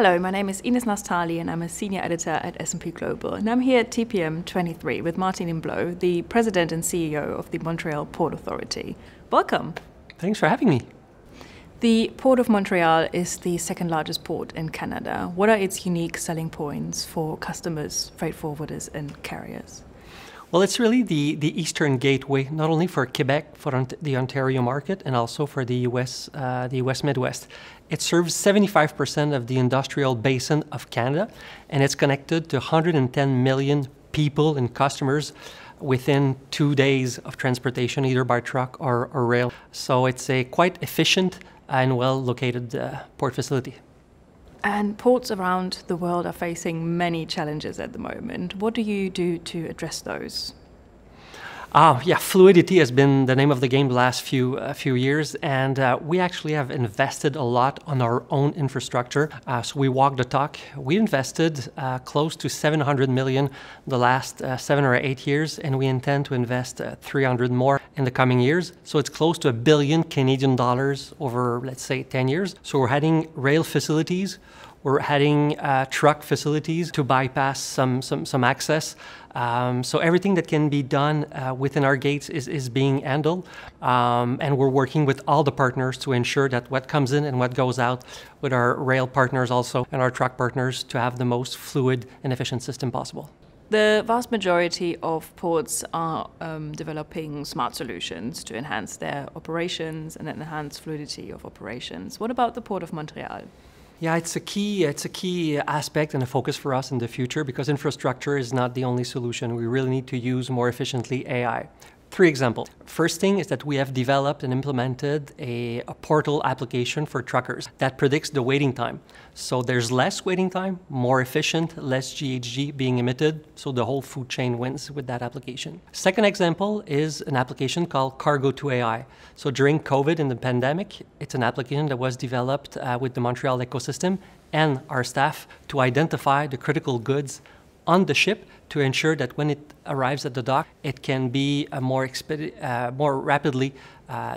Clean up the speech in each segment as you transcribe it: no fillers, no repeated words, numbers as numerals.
Hello, my name is Ines Nastali and I'm a senior editor at S&P Global. And I'm here at TPM 23 with Martin Blot, the president and CEO of the Montreal Port Authority. Welcome. Thanks for having me. The Port of Montreal is the second largest port in Canada. What are its unique selling points for customers, freight forwarders and carriers? Well, it's really the eastern gateway, not only for Quebec, for the Ontario market, and also for the US Midwest. It serves 75% of the industrial basin of Canada, and it's connected to 110 million people and customers within 2 days of transportation, either by truck or rail. So it's a quite efficient and well-located port facility. And ports around the world are facing many challenges at the moment. What do you do to address those? Fluidity has been the name of the game the last few years, and we actually have invested a lot on our own infrastructure. So we walk the talk. We invested close to 700 million the last 7 or 8 years, and we intend to invest 300 more in the coming years. So it's close to $1 billion Canadian over, let's say, 10 years. So we're adding rail facilities. We're adding truck facilities to bypass some access. So everything that can be done within our gates is being handled. And we're working with all the partners to ensure that what comes in and what goes out with our rail partners also and our truck partners to have the most fluid and efficient system possible. The vast majority of ports are developing smart solutions to enhance their operations and enhance fluidity of operations. What about the Port of Montreal? Yeah, it's a key aspect and a focus for us in the future because infrastructure is not the only solution. We really need to use more efficiently AI. 3 examples. First thing is that we have developed and implemented a portal application for truckers that predicts the waiting time. So there's less waiting time, more efficient, less GHG being emitted, so the whole food chain wins with that application. Second example is an application called Cargo to AI. So during COVID and the pandemic, it's an application that was developed with the Montreal ecosystem and our staff to identify the critical goods on the ship to ensure that when it arrives at the dock, it can be more rapidly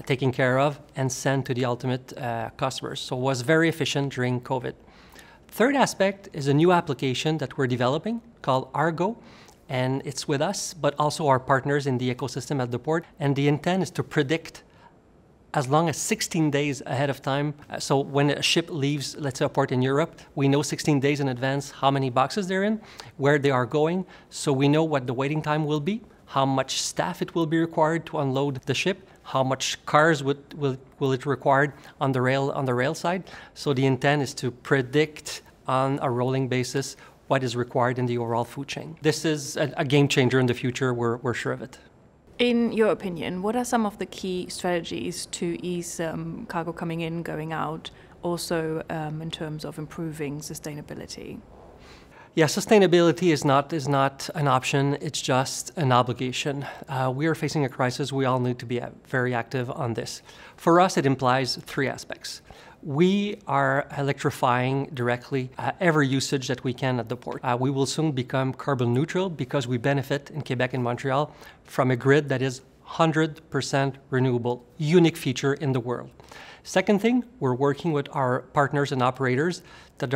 taken care of and sent to the ultimate customers. So it was very efficient during COVID. Third aspect is a new application that we're developing called Argo, and it's with us, but also our partners in the ecosystem at the port. And the intent is to predict as long as 16 days ahead of time. So when a ship leaves, let's say a port in Europe, we know 16 days in advance how many boxes they're in, where they are going. So we know what the waiting time will be, how much staff it will be required to unload the ship, how much cars will it require on the rail side. So the intent is to predict on a rolling basis what is required in the overall food chain. This is a game changer in the future, we're sure of it. In your opinion, what are some of the key strategies to ease cargo coming in, going out, also in terms of improving sustainability? Yeah, sustainability is not an option, it's just an obligation. We are facing a crisis, we all need to be very active on this. For us, it implies 3 aspects. We are electrifying directly every usage that we can at the port. We will soon become carbon neutral because we benefit in Quebec and Montreal from a grid that is 100% renewable, unique feature in the world. Second thing, we're working with our partners and operators that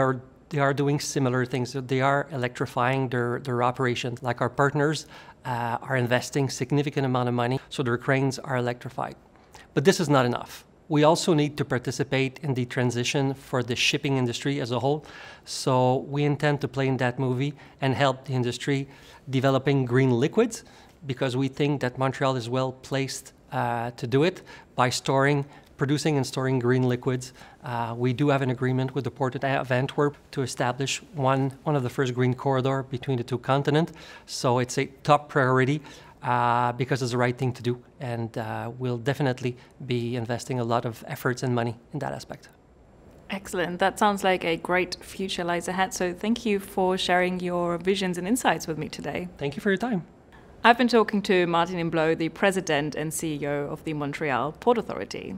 they are doing similar things. So they are electrifying their operations. Like our partners are investing significant amount of money, so their cranes are electrified. But this is not enough. We also need to participate in the transition for the shipping industry as a whole. So we intend to play in that movie and help the industry developing green liquids because we think that Montreal is well placed to do it by producing and storing green liquids. We do have an agreement with the Port of Antwerp to establish one of the first green corridor between the 2 continents. So it's a top priority. Because it's the right thing to do, and we'll definitely be investing a lot of efforts and money in that aspect. Excellent. That sounds like a great future lies ahead. So thank you for sharing your visions and insights with me today. Thank you for your time. I've been talking to Martin Blot, the president and CEO of the Montreal Port Authority.